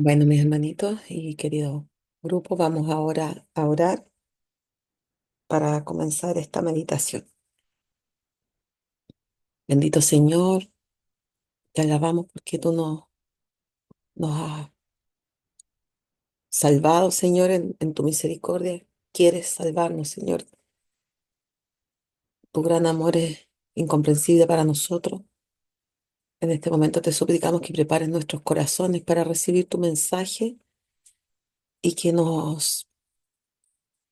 Bueno, mis hermanitos y querido grupo, vamos ahora a orar para comenzar esta meditación. Bendito Señor, te alabamos porque tú nos has salvado, Señor, en tu misericordia. Quieres salvarnos, Señor. Tu gran amor es incomprensible para nosotros. En este momento te suplicamos que prepares nuestros corazones para recibir tu mensaje y que nos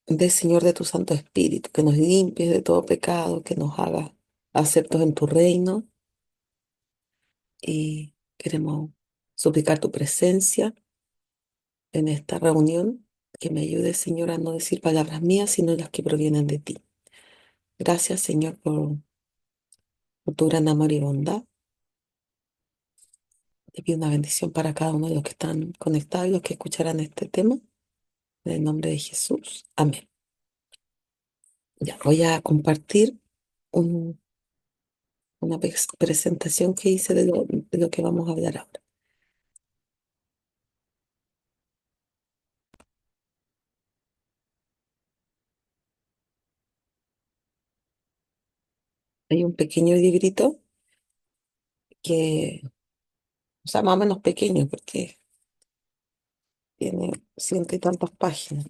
des, Señor, de tu Santo Espíritu, que nos limpies de todo pecado, que nos hagas aceptos en tu reino. Y queremos suplicar tu presencia en esta reunión, que me ayude, Señor, a no decir palabras mías, sino las que provienen de ti. Gracias, Señor, por tu gran amor y bondad. Te pido una bendición para cada uno de los que están conectados y los que escucharán este tema. En el nombre de Jesús. Amén. Ya voy a compartir un- una presentación que hice de lo que vamos a hablar ahora. Hay un pequeño librito que, o sea, más o menos pequeño, porque tiene ciento y tantas páginas,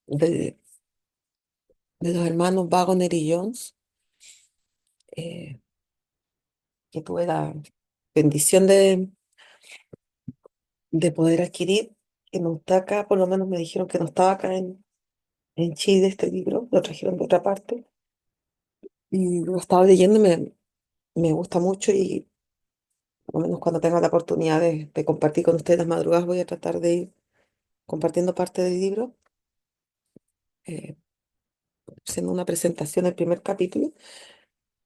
de, de los hermanos Wagner y Jones, eh, que tuve la bendición de poder adquirir, que no está acá. Por lo menos me dijeron que no estaba acá en Chile este libro, lo trajeron de otra parte, y lo estaba leyendo y me gusta mucho, y por lo menos cuando tenga la oportunidad de compartir con ustedes las madrugadas voy a tratar de ir compartiendo parte del libro, eh, haciendo una presentación del primer capítulo.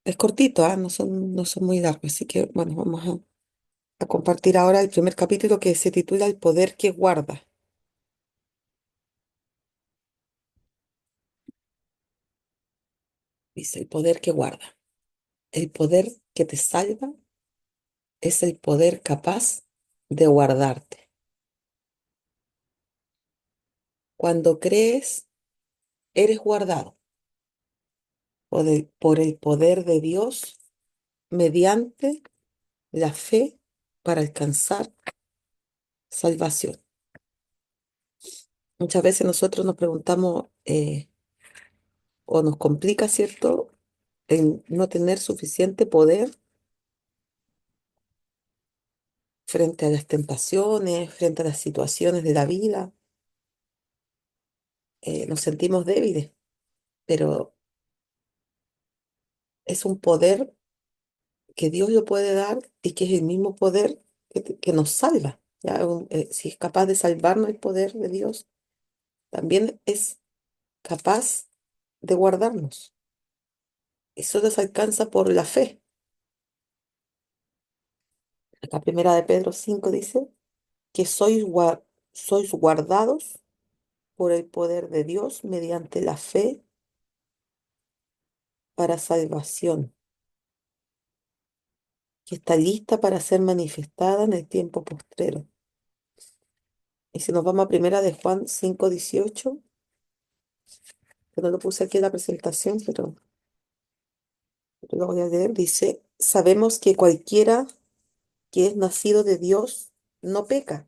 Es cortito, no son muy largos, así que bueno, vamos a compartir ahora el primer capítulo, que se titula El poder que guarda. Dice, el poder que guarda. El poder que te salva es el poder capaz de guardarte. Cuando crees, eres guardado por el poder de Dios mediante la fe para alcanzar salvación. Muchas veces nosotros nos preguntamos, o nos complica, ¿cierto?, el no tener suficiente poder frente a las tentaciones, frente a las situaciones de la vida. Nos sentimos débiles, pero es un poder que Dios lo puede dar, y que es el mismo poder que nos salva. ¿Ya? Si es capaz de salvarnos el poder de Dios, también es capaz de guardarnos. Eso nos alcanza por la fe. La primera de Pedro 5 dice que sois guardados por el poder de Dios mediante la fe para salvación, que está lista para ser manifestada en el tiempo postrero. Y si nos vamos a primera de Juan 5:18, que no lo puse aquí en la presentación, pero lo voy a leer, dice, sabemos que cualquiera que es nacido de Dios no peca,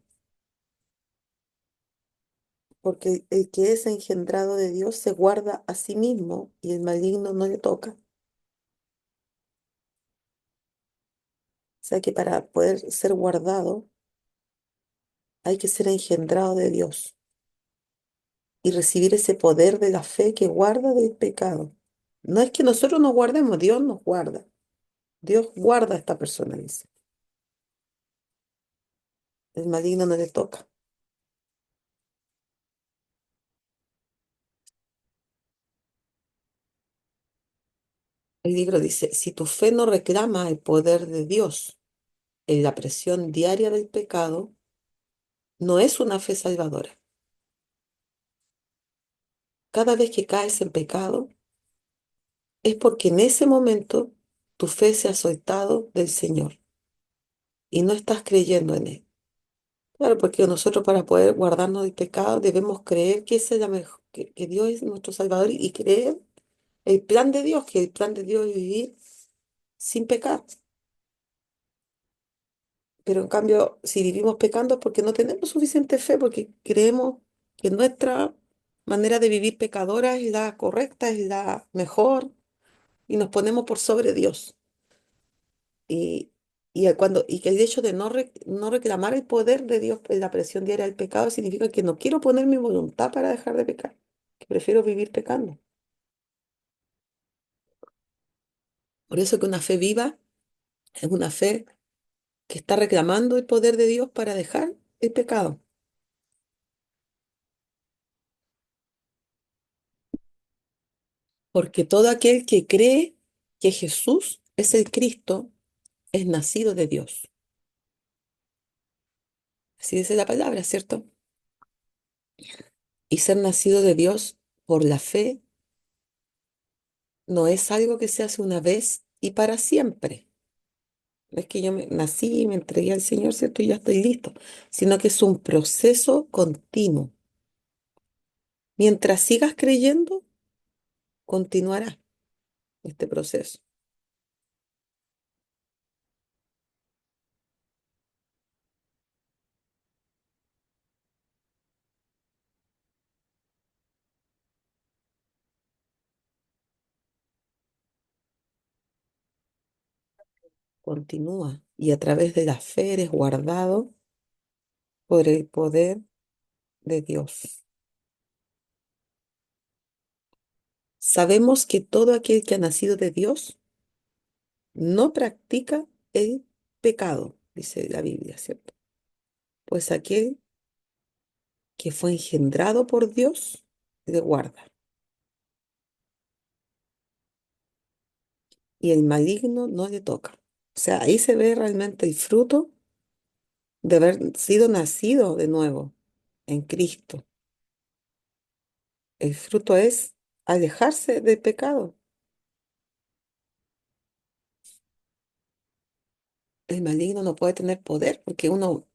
porque el que es engendrado de Dios se guarda a sí mismo y el maligno no le toca. O sea que para poder ser guardado hay que ser engendrado de Dios y recibir ese poder de la fe que guarda del pecado. No es que nosotros nos guardemos, Dios nos guarda. Dios guarda a esta persona, dice. El maligno no le toca. El libro dice, si tu fe no reclama el poder de Dios en la presión diaria del pecado, no es una fe salvadora. Cada vez que caes en pecado, es porque en ese momento tu fe se ha soltado del Señor y no estás creyendo en Él. Claro, porque nosotros para poder guardarnos del pecado debemos creer que esa es la que Dios es nuestro Salvador y creer el plan de Dios, que el plan de Dios es vivir sin pecar. Pero en cambio, si vivimos pecando es porque no tenemos suficiente fe, porque creemos que nuestra manera de vivir pecadora es la correcta, es la mejor, y nos ponemos por sobre Dios. Y, y que el hecho de no reclamar el poder de Dios en la presión diaria del pecado significa que no quiero poner mi voluntad para dejar de pecar, que prefiero vivir pecando. Por eso que una fe viva es una fe que está reclamando el poder de Dios para dejar el pecado. Porque todo aquel que cree que Jesús es el Cristo es nacido de Dios. Así dice la palabra, ¿cierto? Y ser nacido de Dios por la fe no es algo que se hace una vez y para siempre. No es que nací y me entregué al Señor, ¿cierto? Y ya estoy listo, sino que es un proceso continuo. Mientras sigas creyendo, continuará este proceso. Continúa. Y a través de la fe eres guardado por el poder de Dios. Sabemos que todo aquel que ha nacido de Dios no practica el pecado, dice la Biblia, ¿cierto? Pues aquel que fue engendrado por Dios le guarda. Y el maligno no le toca. O sea, ahí se ve realmente el fruto de haber sido nacido de nuevo en Cristo. El fruto es alejarse del pecado. El maligno no puede tener poder porque uno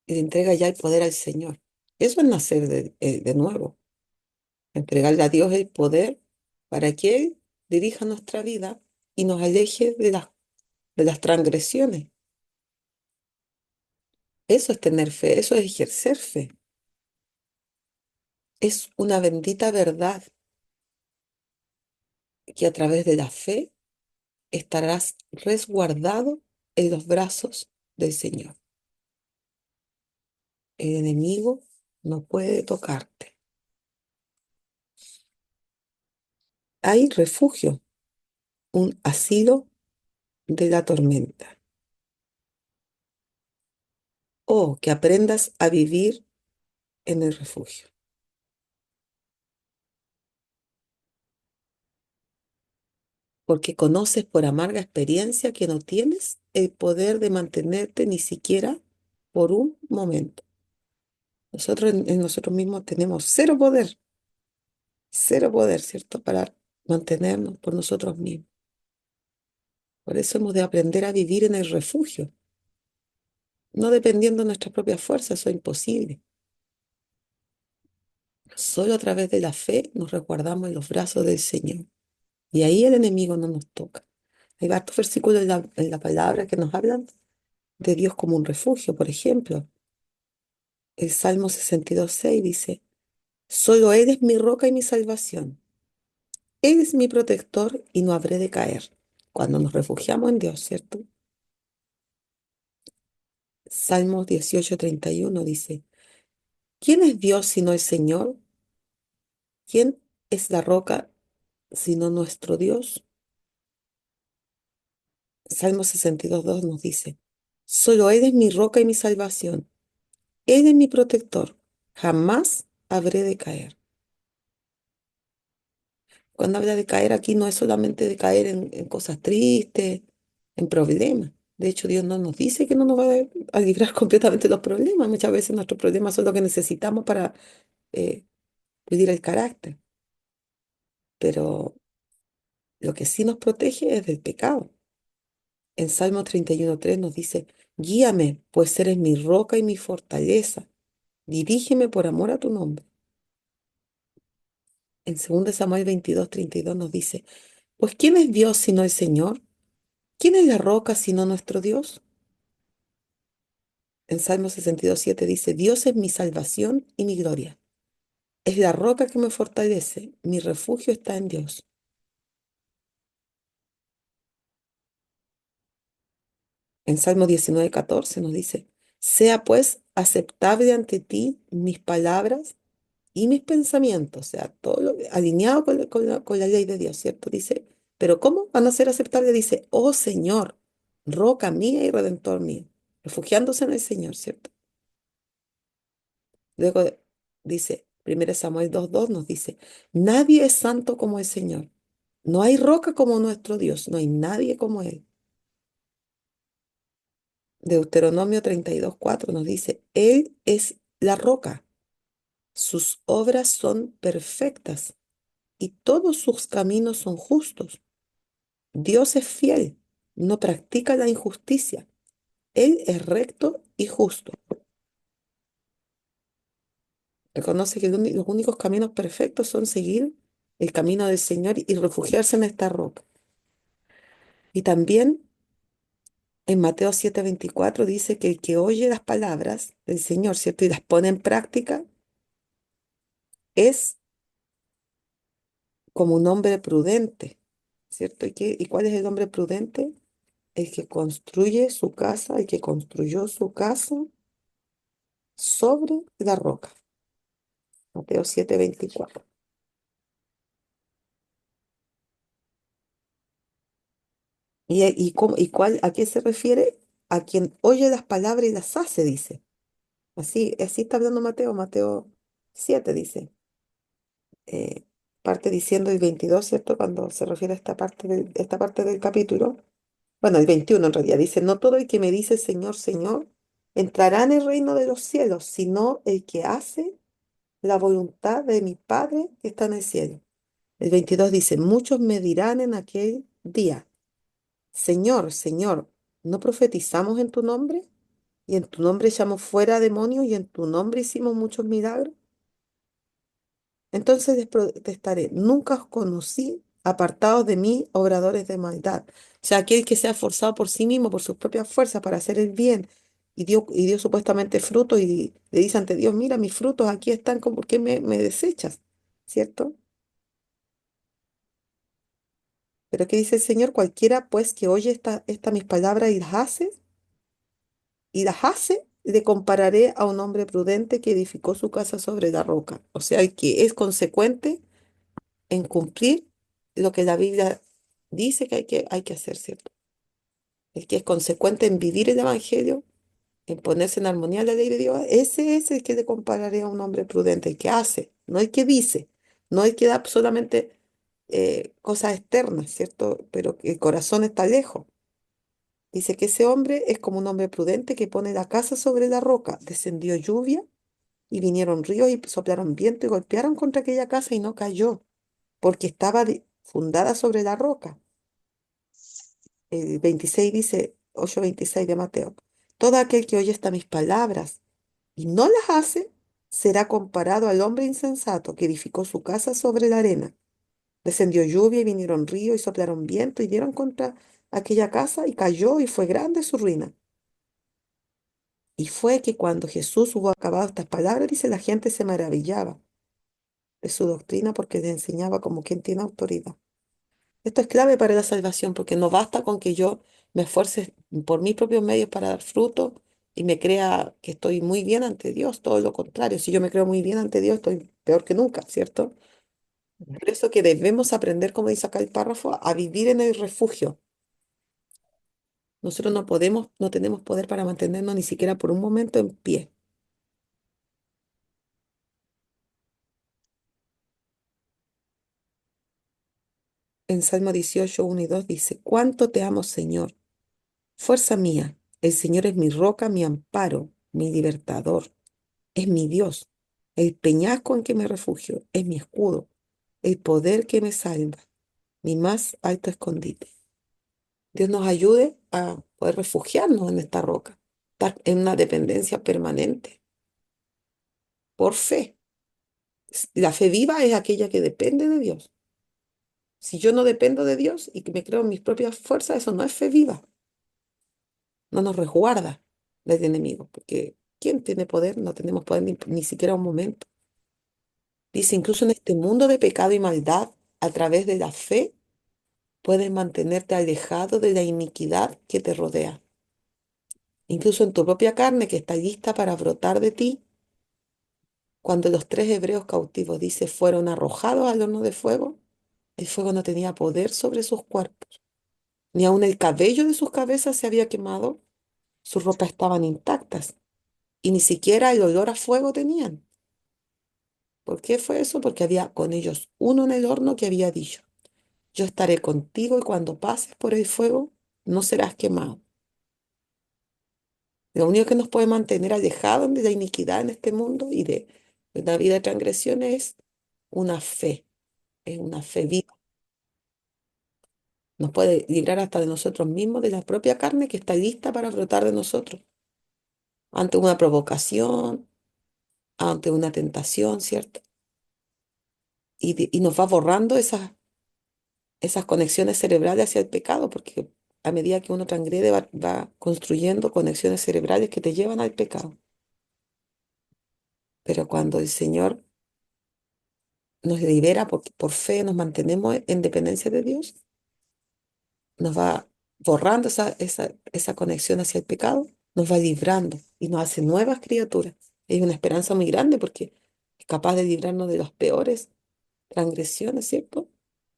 le entrega ya el poder al Señor. Eso es nacer de nuevo, entregarle a Dios el poder para que Él dirija nuestra vida y nos aleje de las transgresiones. Eso es tener fe, eso es ejercer fe. Es una bendita verdad que a través de la fe estarás resguardado en los brazos del Señor. El enemigo no puede tocarte. Hay refugio, un asilo de la tormenta. O que aprendas a vivir en el refugio, porque conoces por amarga experiencia que no tienes el poder de mantenerte ni siquiera por un momento. Nosotros en nosotros mismos tenemos cero poder, ¿cierto? Para mantenernos por nosotros mismos. Por eso hemos de aprender a vivir en el refugio, no dependiendo de nuestras propias fuerzas, eso es imposible. Solo a través de la fe nos resguardamos en los brazos del Señor. Y ahí el enemigo no nos toca. Hay varios versículos en la palabra que nos hablan de Dios como un refugio. Por ejemplo, el Salmo 62:6 dice, solo Él es mi roca y mi salvación. Él es mi protector y no habré de caer. Cuando nos refugiamos en Dios, ¿cierto? Salmos 18:31 dice, ¿quién es Dios sino el Señor? ¿Quién es la roca sino nuestro Dios? Salmo 62:2 nos dice, solo Él es mi roca y mi salvación. Él es mi protector. Jamás habré de caer. Cuando habla de caer aquí no es solamente de caer en cosas tristes, en problemas. De hecho, Dios no nos dice que no nos va a librar completamente de los problemas. Muchas veces nuestros problemas son lo que necesitamos para eh, pulir el carácter. Pero lo que sí nos protege es del pecado. En Salmo 31:3 nos dice, Guíame, pues eres mi roca y mi fortaleza. Dirígeme por amor a tu nombre. En 2 Samuel 22:32 nos dice, pues ¿quién es Dios sino el Señor? ¿Quién es la roca sino nuestro Dios? En Salmo 62:7 dice, Dios es mi salvación y mi gloria. Es la roca que me fortalece. Mi refugio está en Dios. En Salmo 19:14 nos dice, sea pues aceptable ante ti mis palabras y mis pensamientos, o sea, todo alineado con la ley de Dios, ¿cierto? Dice, pero ¿cómo van a ser aceptables? Dice, oh Señor, roca mía y redentor mío, refugiándose en el Señor, ¿cierto? Luego dice, 1 Samuel 2:2 nos dice, nadie es santo como el Señor. No hay roca como nuestro Dios, no hay nadie como Él. Deuteronomio 32:4 nos dice, Él es la roca, sus obras son perfectas y todos sus caminos son justos. Dios es fiel, no practica la injusticia. Él es recto y justo. Reconoce que los únicos caminos perfectos son seguir el camino del Señor y refugiarse en esta roca. Y también en Mateo 7:24 dice que el que oye las palabras del Señor, ¿cierto? Y las pone en práctica, es como un hombre prudente, ¿cierto? ¿Y cuál es el hombre prudente? El que construye su casa, el que construyó su casa sobre la roca. Mateo 7:24. ¿A qué se refiere? A quien oye las palabras y las hace, dice. Así está hablando Mateo 7, dice. Eh, parte diciendo el 22, ¿cierto? Cuando se refiere a esta parte del capítulo. Bueno, el 21 en realidad. Dice, no todo el que me dice Señor, Señor, entrará en el reino de los cielos, sino el que hace la voluntad de mi Padre que está en el cielo. El 22 dice, muchos me dirán en aquel día, Señor, Señor, ¿no profetizamos en tu nombre? Y en tu nombre echamos fuera demonios y en tu nombre hicimos muchos milagros. Entonces les protestaré, nunca os conocí, apartados de mí, obradores de maldad. O sea, aquel que se ha esforzado por sí mismo, por sus propias fuerzas, para hacer el bien, y dio supuestamente fruto y le dice ante Dios, mira, mis frutos aquí están, ¿por qué me desechas? ¿Cierto? Pero ¿qué dice el Señor? Cualquiera pues que oye mis palabras y las hace, le compararé a un hombre prudente que edificó su casa sobre la roca. O sea, el que es consecuente en cumplir lo que la Biblia dice que hay que hacer, ¿cierto? El que es consecuente en vivir el Evangelio, en ponerse en armonía a la ley de Dios, ese es el que le compararé a un hombre prudente, el que hace, no el que dice, no el que da solamente cosas externas, ¿cierto? Pero que el corazón está lejos. Dice que ese hombre es como un hombre prudente que pone la casa sobre la roca. Descendió lluvia y vinieron ríos y soplaron viento y golpearon contra aquella casa y no cayó, porque estaba fundada sobre la roca. El 26 dice, 8:26 de Mateo, todo aquel que oye estas mis palabras y no las hace, será comparado al hombre insensato que edificó su casa sobre la arena. Descendió lluvia y vinieron ríos y soplaron viento y dieron contra aquella casa y cayó y fue grande su ruina. Y fue que cuando Jesús hubo acabado estas palabras, dice, la gente se maravillaba de su doctrina porque le enseñaba como quien tiene autoridad. Esto es clave para la salvación porque no basta con que yo me esfuerce por mis propios medios para dar fruto y me crea que estoy muy bien ante Dios, todo lo contrario. Si yo me creo muy bien ante Dios, estoy peor que nunca, ¿cierto? Por eso que debemos aprender, como dice acá el párrafo, a vivir en el refugio. Nosotros no tenemos poder para mantenernos ni siquiera por un momento en pie. En Salmo 18:1 y 2 dice, ¿cuánto te amo, Señor? Fuerza mía, el Señor es mi roca, mi amparo, mi libertador, es mi Dios, el peñasco en que me refugio, es mi escudo, el poder que me salva, mi más alto escondite. Dios nos ayude a poder refugiarnos en esta roca. estar en una dependencia permanente por fe. La fe viva es aquella que depende de Dios. Si yo no dependo de Dios y que me creo en mis propias fuerzas, eso no es fe viva. No nos resguarda del enemigo, porque ¿quién tiene poder? No tenemos poder ni siquiera un momento. Dice, incluso en este mundo de pecado y maldad, a través de la fe, puedes mantenerte alejado de la iniquidad que te rodea. Incluso en tu propia carne que está lista para brotar de ti, cuando los tres hebreos cautivos, dice, fueron arrojados al horno de fuego, el fuego no tenía poder sobre sus cuerpos, ni aun el cabello de sus cabezas se había quemado, sus ropas estaban intactas y ni siquiera el olor a fuego tenían. ¿Por qué fue eso? Porque había con ellos uno en el horno que había dicho, yo estaré contigo y cuando pases por el fuego no serás quemado. Lo único que nos puede mantener alejados de la iniquidad en este mundo y de la vida de transgresión es una fe, es una fe viva. Nos puede librar hasta de nosotros mismos, de la propia carne que está lista para brotar de nosotros ante una provocación, ante una tentación, ¿cierto? Y nos va borrando esas conexiones cerebrales hacia el pecado, porque a medida que uno transgrede va construyendo conexiones cerebrales que te llevan al pecado. Pero cuando el Señor nos libera porque por fe nos mantenemos en dependencia de Dios, nos va borrando esa conexión hacia el pecado, nos va librando y nos hace nuevas criaturas. Es una esperanza muy grande porque es capaz de librarnos de las peores transgresiones, ¿cierto?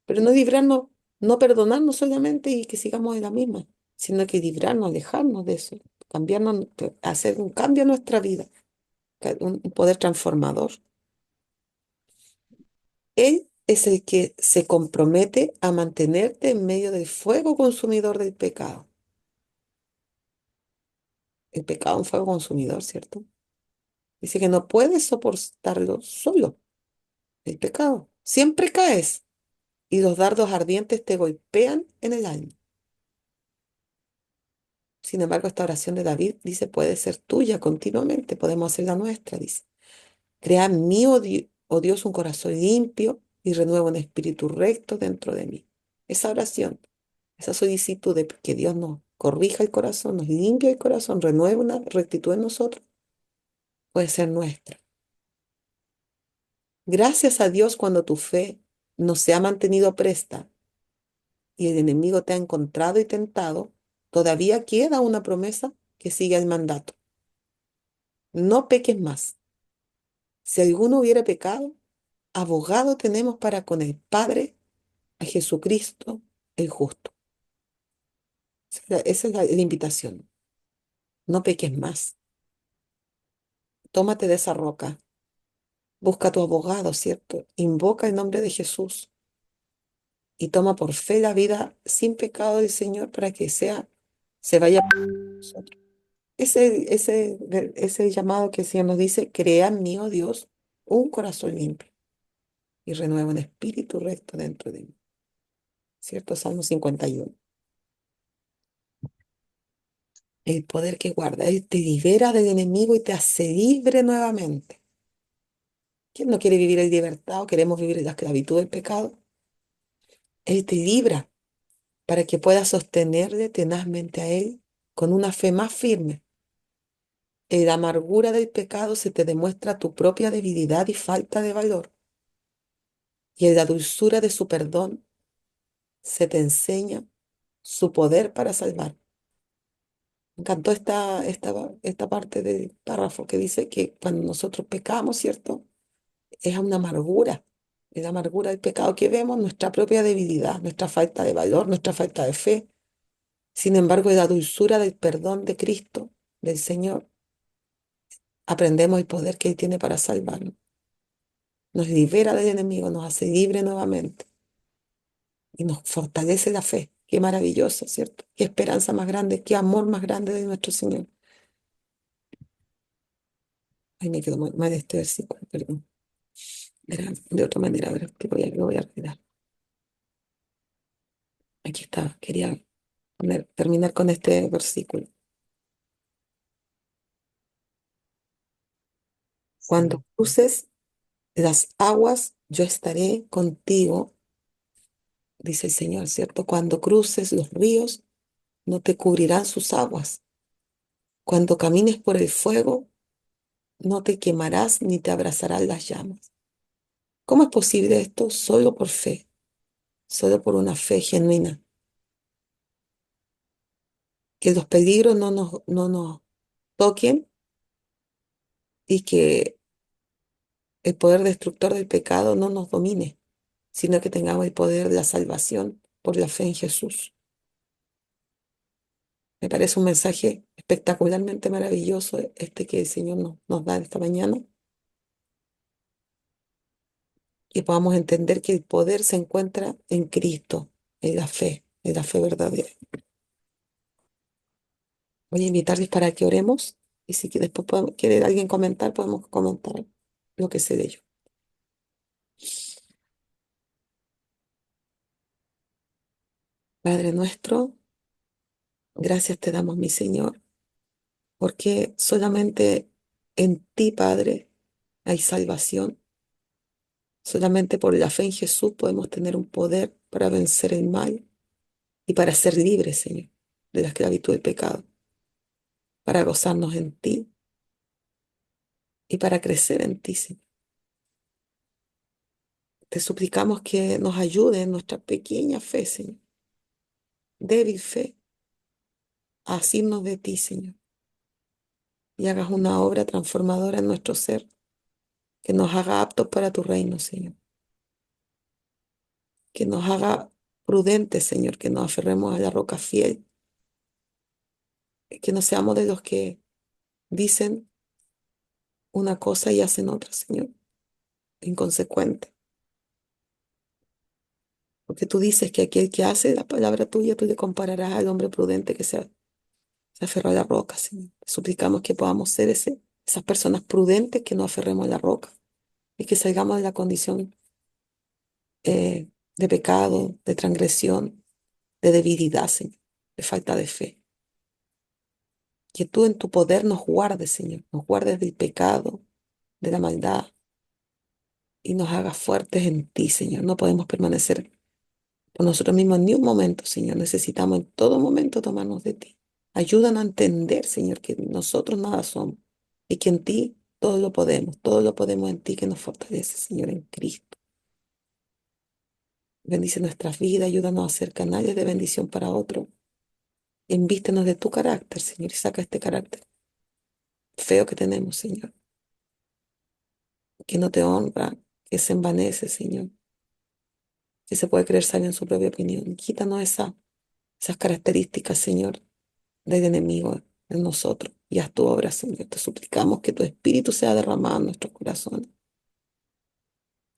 Pero no librarnos, no perdonarnos solamente y que sigamos en la misma, sino que librarnos, alejarnos de eso, cambiarnos, hacer un cambio en nuestra vida, un poder transformador. Él es el que se compromete a mantenerte en medio del fuego consumidor del pecado. El pecado es un fuego consumidor, ¿cierto? Dice que no puedes soportarlo solo, el pecado. Siempre caes y los dardos ardientes te golpean en el alma. Sin embargo, esta oración de David dice, puede ser tuya continuamente, podemos hacerla nuestra, dice. Crea en mí, oh Dios, un corazón limpio y renueva un espíritu recto dentro de mí. Esa oración, esa solicitud de que Dios nos corrija el corazón, nos limpie el corazón, renueve una rectitud en nosotros, puede ser nuestra. Gracias a Dios cuando tu fe no se ha mantenido presta y el enemigo te ha encontrado y tentado, todavía queda una promesa que sigue el mandato. No peques más. Si alguno hubiera pecado, abogado tenemos para con el Padre a Jesucristo el justo. Esa es la invitación. No peques más. Tómate de esa roca. Busca a tu abogado, ¿cierto? Invoca el nombre de Jesús y toma por fe la vida sin pecado del Señor para que se vaya por nosotros. Ese llamado que el Señor nos dice, crea en mí, oh Dios, un corazón limpio y renueva un espíritu recto dentro de mí. ¿Cierto? Salmo 51. El poder que guarda, Él te libera del enemigo y te hace libre nuevamente. ¿Quién no quiere vivir en libertad o queremos vivir en la esclavitud del pecado? Él te libra para que puedas sostenerle tenazmente a Él con una fe más firme. En la amargura del pecado se te demuestra tu propia debilidad y falta de valor. Y en la dulzura de su perdón se te enseña su poder para salvar. Me encantó esta parte del párrafo que dice que cuando nosotros pecamos, ¿cierto? Es una amargura, es la amargura del pecado que vemos, nuestra propia debilidad, nuestra falta de valor, nuestra falta de fe. Sin embargo, de la dulzura del perdón de Cristo, del Señor, aprendemos el poder que Él tiene para salvarnos. Nos libera del enemigo, nos hace libre nuevamente y nos fortalece la fe. Qué maravilloso, ¿cierto? Qué esperanza más grande, qué amor más grande de nuestro Señor. Ay, me quedó muy mal este versículo, perdón. Era de otra manera, ahora lo voy a arreglar. Aquí está, quería terminar con este versículo. Cuando cruces las aguas, yo estaré contigo, dice el Señor, ¿cierto? Cuando cruces los ríos, no te cubrirán sus aguas. Cuando camines por el fuego, no te quemarás ni te abrazarán las llamas. ¿Cómo es posible esto? Solo por fe, solo por una fe genuina. Que los peligros no nos toquen y que el poder destructor del pecado no nos domine, sino que tengamos el poder de la salvación por la fe en Jesús. Me parece un mensaje espectacularmente maravilloso este que el Señor nos da esta mañana, que podamos entender que el poder se encuentra en Cristo, en la fe verdadera. Voy a invitarles para que oremos y si que después quiere alguien comentar, podemos comentar lo que sé de ello. Padre nuestro, gracias te damos, mi Señor, porque solamente en ti, Padre, hay salvación. Solamente por la fe en Jesús podemos tener un poder para vencer el mal y para ser libres, Señor, de la esclavitud del pecado, para gozarnos en ti y para crecer en ti, Señor. Te suplicamos que nos ayude en nuestra pequeña fe, Señor, débil fe, a asirnos de ti, Señor, y hagas una obra transformadora en nuestro ser, que nos haga aptos para tu reino, Señor, que nos haga prudentes, Señor, que nos aferremos a la roca fiel, que no seamos de los que dicen una cosa y hacen otra, Señor, inconsecuente. Porque tú dices que aquel que hace la palabra tuya, tú le compararás al hombre prudente que se aferró a la roca, Señor. Te suplicamos que podamos ser esas personas prudentes que nos aferremos a la roca y que salgamos de la condición de pecado, de transgresión, de debilidad, Señor, de falta de fe. Que tú en tu poder nos guardes, Señor, nos guardes del pecado, de la maldad y nos hagas fuertes en ti, Señor. No podemos permanecer por nosotros mismos ni un momento, Señor. Necesitamos en todo momento tomarnos de ti. Ayúdanos a entender, Señor, que nosotros nada somos y que en ti todo lo podemos en ti que nos fortalece, Señor, en Cristo. Bendice nuestras vidas, ayúdanos a ser canales de bendición para otros. Envístenos de tu carácter, Señor, y saca este carácter feo que tenemos, Señor, que no te honra, que se envanece, Señor, que se puede creer sabio en su propia opinión. Quítanos esas características, Señor, del enemigo en nosotros y haz tu obra, Señor. Te suplicamos que tu espíritu sea derramado en nuestros corazones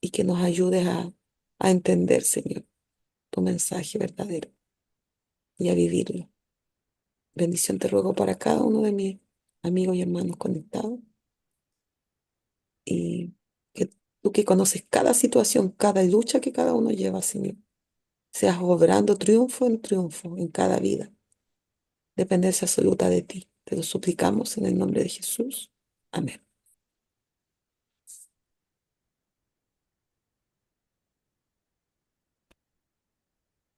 y que nos ayudes a entender, Señor, tu mensaje verdadero y a vivirlo. Bendición te ruego para cada uno de mis amigos y hermanos conectados y que tú que conoces cada situación, cada lucha que cada uno lleva, Señor, seas obrando triunfo en cada vida. Dependencia absoluta de ti. Te lo suplicamos en el nombre de Jesús. Amén.